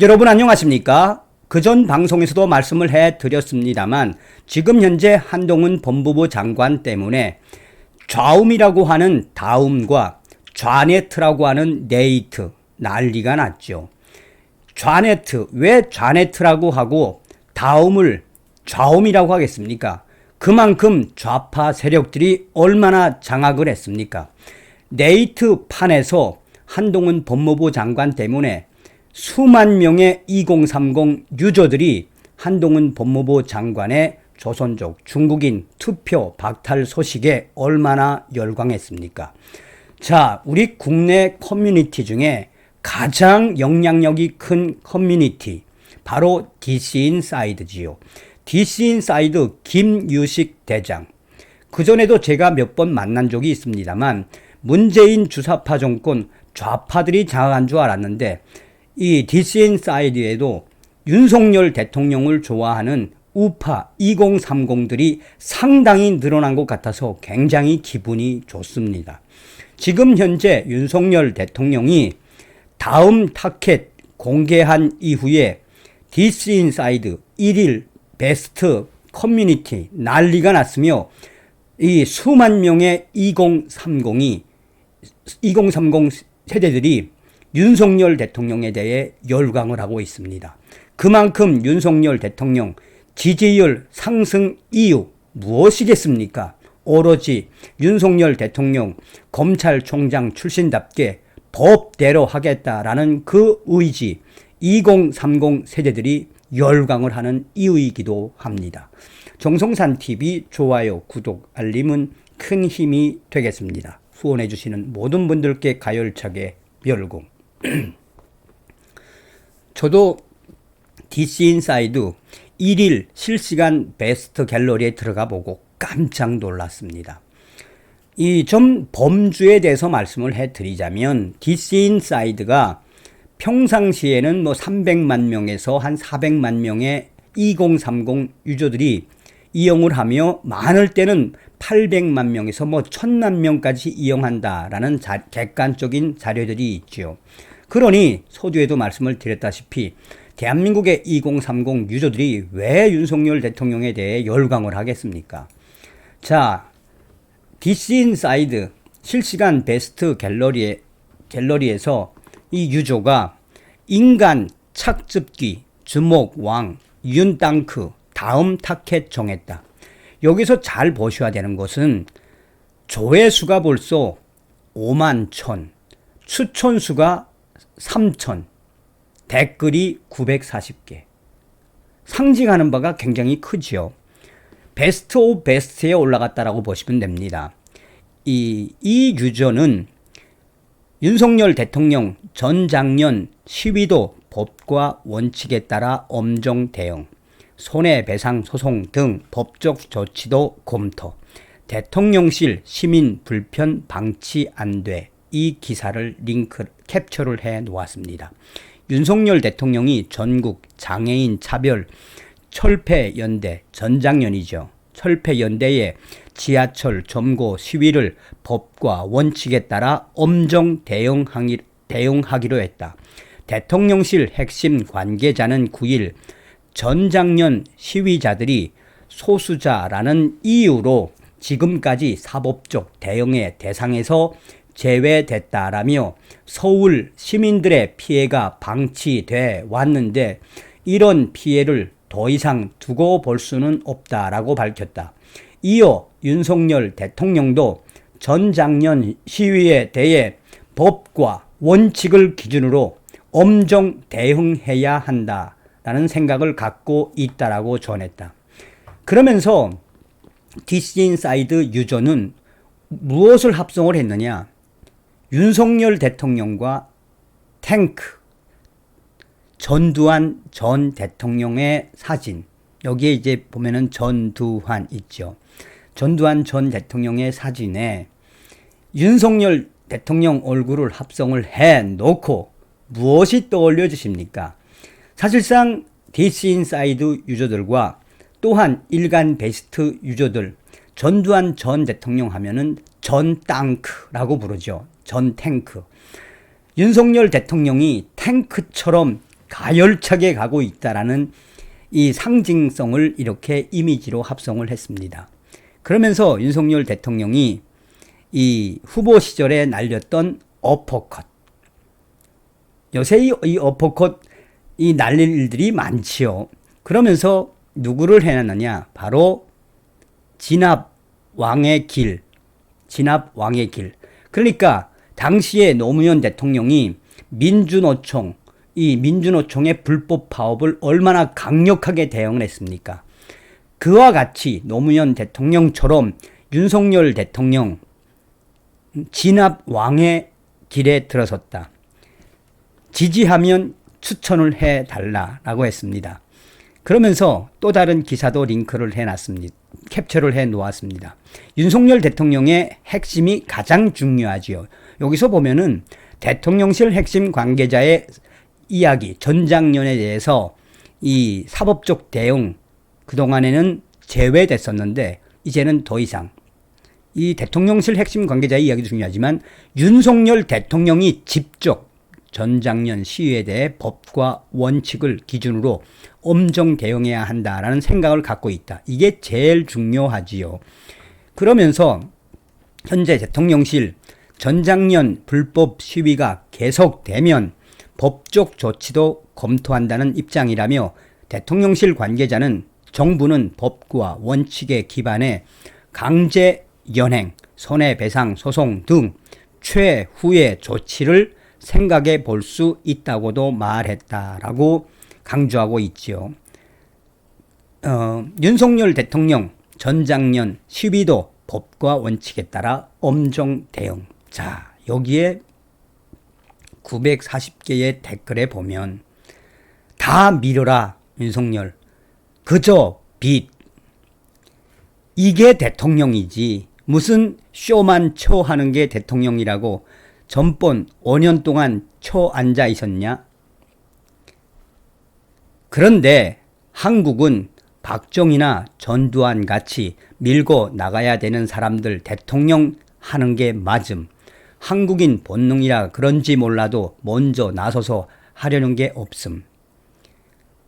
여러분 안녕하십니까? 그전 방송에서도 말씀을 해드렸습니다만 지금 현재 한동훈 법무부 장관 때문에 좌움이라고 하는 다음과 좌네트라고 하는 네이트 난리가 났죠. 좌네트, 왜 좌네트라고 하고 다음을 좌움이라고 하겠습니까? 그만큼 좌파 세력들이 얼마나 장악을 했습니까? 네이트 판에서 한동훈 법무부 장관 때문에 수만 명의 2030 유저들이 한동훈 법무부 장관의 조선족 중국인 투표 박탈 소식에 얼마나 열광했습니까? 자, 우리 국내 커뮤니티 중에 가장 영향력이 큰 커뮤니티, 바로 DC인사이드지요. DC인사이드 김유식 대장. 그전에도 제가 몇 번 만난 적이 있습니다만 문재인 주사파 정권 좌파들이 장악한 줄 알았는데 이 DC인사이드에도 윤석열 대통령을 좋아하는 우파 2030들이 상당히 늘어난 것 같아서 굉장히 기분이 좋습니다. 지금 현재 윤석열 대통령이 다음 타켓 공개한 이후에 DC인사이드 1일 베스트 커뮤니티 난리가 났으며 이 수만 명의 2030 세대들이 윤석열 대통령에 대해 열광을 하고 있습니다. 그만큼 윤석열 대통령 지지율 상승 이유 무엇이겠습니까? 오로지 윤석열 대통령 검찰총장 출신답게 법대로 하겠다라는 그 의지, 2030 세대들이 열광을 하는 이유이기도 합니다. 정성산TV 좋아요, 구독, 알림은 큰 힘이 되겠습니다. 후원해 주시는 모든 분들께 가열차게 열공. 저도 DC인사이드 1일 실시간 베스트 갤러리에 들어가 보고 깜짝 놀랐습니다. 이 좀 범주에 대해서 말씀을 해드리자면 DC인사이드가 평상시에는 300만 명에서 한 400만 명의 2030 유저들이 이용을 하며 많을 때는 800만 명에서 1000만 명까지 이용한다라는 객관적인 자료들이 있죠. 그러니 서두에도 말씀을 드렸다시피 대한민국의 2030 유저들이 왜 윤석열 대통령에 대해 열광을 하겠습니까? 자, DC인사이드 실시간 베스트 갤러리에서 이 유저가 인간 착즙기 주목왕 윤땅크 다음 타켓 정했다. 여기서 잘 보셔야 되는 것은 조회수가 벌써 5만 1000, 추천수가 3000, 댓글이 940개. 상징하는 바가 굉장히 크지요. 베스트 오브 베스트에 올라갔다라고 보시면 됩니다. 이 유저는 윤석열 대통령 전작년 시위도 법과 원칙에 따라 엄정 대응, 손해배상 소송 등 법적 조치도 검토, 대통령실 시민 불편 방치 안 돼. 이 기사를 캡처를 해 놓았습니다. 윤석열 대통령이 전국 장애인 차별 철폐연대 전작년이죠. 철폐연대의 지하철 점거 시위를 법과 원칙에 따라 엄정 대응하기로 했다. 대통령실 핵심 관계자는 9일 전작년 시위자들이 소수자라는 이유로 지금까지 사법적 대응의 대상에서 제외됐다라며 서울 시민들의 피해가 방치돼 왔는데 이런 피해를 더 이상 두고 볼 수는 없다라고 밝혔다. 이어 윤석열 대통령도 전작년 시위에 대해 법과 원칙을 기준으로 엄정 대응해야 한다라는 생각을 갖고 있다라고 전했다. 그러면서 DC인사이드 유저는 무엇을 합성을 했느냐? 윤석열 대통령과 탱크, 전두환 전 대통령의 사진, 여기에 이제 보면은 전두환 있죠. 전두환 전 대통령의 사진에 윤석열 대통령 얼굴을 합성을 해 놓고 무엇이 떠올려 주십니까? 사실상 DC인사이드 유저들과 또한 일간 베스트 유저들, 전두환 전 대통령 하면은 전 땅크라고 부르죠. 전 탱크. 윤석열 대통령이 탱크처럼 가열차게 가고 있다라는 이 상징성을 이렇게 이미지로 합성을 했습니다. 그러면서 윤석열 대통령이 이 후보 시절에 날렸던 어퍼컷, 요새 이 어퍼컷 이 날릴 일들이 많지요. 그러면서 누구를 해놨느냐? 바로 진압 왕의 길. 그러니까 당시에 노무현 대통령이 민주노총, 이 민주노총의 불법 파업을 얼마나 강력하게 대응을 했습니까? 그와 같이 노무현 대통령처럼 윤석열 대통령 진압 왕의 길에 들어섰다. 지지하면 추천을 해달라라고 했습니다. 그러면서 또 다른 기사도 링크를 해놨습니다. 캡처를 해 놓았습니다. 윤석열 대통령의 핵심이 가장 중요하지요. 여기서 보면은 대통령실 핵심 관계자의 이야기, 전장년에 대해서 이 사법적 대응, 그동안에는 제외됐었는데 이제는 더 이상 이 대통령실 핵심 관계자의 이야기도 중요하지만 윤석열 대통령이 직접 전장년 시위에 대해 법과 원칙을 기준으로 엄정 대응해야 한다라는 생각을 갖고 있다. 이게 제일 중요하지요. 그러면서 현재 대통령실 전장년 불법 시위가 계속되면 법적 조치도 검토한다는 입장이라며 대통령실 관계자는 정부는 법과 원칙에 기반해 강제 연행, 손해배상 소송 등 최후의 조치를 생각해 볼 수 있다고도 말했다라고 강조하고 있지요. 윤석열 대통령 전장년 시위도 법과 원칙에 따라 엄정 대응. 자, 여기에 940개의 댓글에 보면 다 밀어라 윤석열. 그저 빚. 이게 대통령이지. 무슨 쇼만 초하는 게 대통령이라고 전번 5년 동안 초 앉아 있었냐? 그런데 한국은 박정희나 전두환 같이 밀고 나가야 되는 사람들 대통령 하는 게 맞음. 한국인 본능이라 그런지 몰라도 먼저 나서서 하려는 게 없음.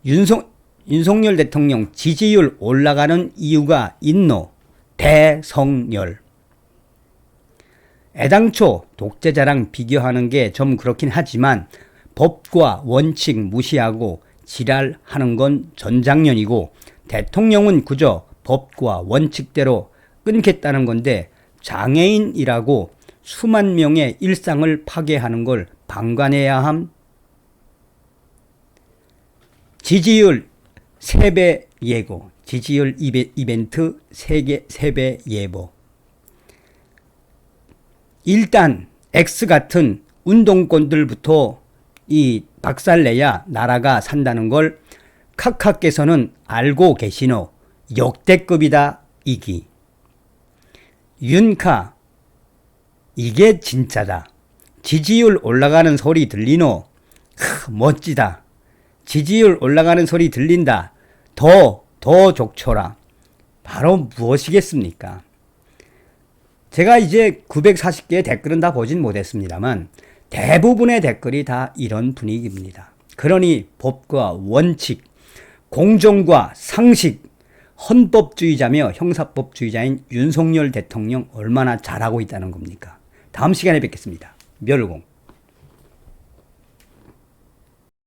윤석열 대통령 지지율 올라가는 이유가 있노? 대성열. 애당초 독재자랑 비교하는 게 좀 그렇긴 하지만 법과 원칙 무시하고 지랄하는 건 전장년이고 대통령은 그저 법과 원칙대로 끊겠다는 건데 장애인이라고 수만 명의 일상을 파괴하는 걸 방관해야 함. 지지율 3배 예고, 지지율 이벤트 3배 예보. 일단 X 같은 운동권들부터 이 박살내야 나라가 산다는 걸 카카께서는 알고 계시노? 역대급이다 이기. 윤카 이게 진짜다. 지지율 올라가는 소리 들리노? 멋지다. 지지율 올라가는 소리 들린다. 더 족쳐라. 바로 무엇이겠습니까? 제가 이제 940개의 댓글은 다 보진 못했습니다만 대부분의 댓글이 다 이런 분위기입니다. 그러니 법과 원칙, 공정과 상식, 헌법주의자며 형사법주의자인 윤석열 대통령 얼마나 잘하고 있다는 겁니까? 다음 시간에 뵙겠습니다. 멸공.